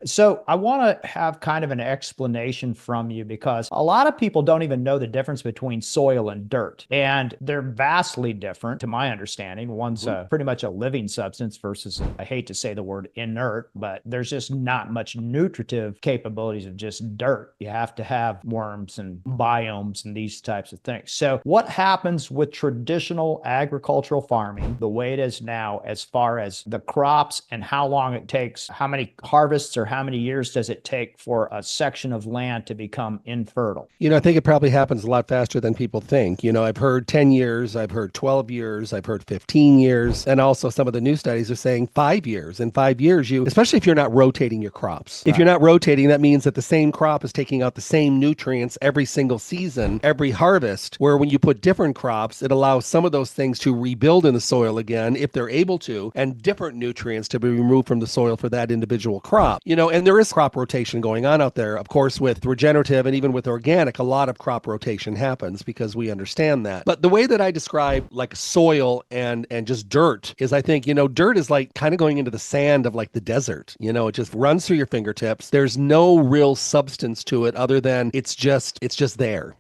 So I want to have kind of an explanation from you because a lot of people don't even know the difference between soil and dirt, and they're vastly different to my understanding. One's Mhm. pretty much a living substance versus, I hate to say the word inert, but there's just not much nutritive capabilities of just dirt. You have to have worms and biomes and these types of things. So what happens with traditional agricultural farming, the way it is now, as far as the crops and how long it takes, how many harvests or how many years does it take for a section of land to become infertile? I think it probably happens a lot faster than people think. I've heard 10 years, I've heard 12 years, I've heard 15 years, and also some of the new studies are saying 5 years. In 5 years, especially if you're not rotating your crops. If you're Right. not rotating, that means that the same crop is taking out the same nutrients every single season, every harvest, where when you put different crops, it allows some of those things to rebuild in the soil again, if they're able to, and different nutrients to be removed from the soil for that individual crop. And there is crop rotation going on out there. Of course, with regenerative and even with organic, a lot of crop rotation happens because we understand that. But the way that I describe like soil and just dirt is, I think, dirt is like kind of going into the sand of like the desert. It just runs through your fingertips. There's no real substance to it other than it's just there.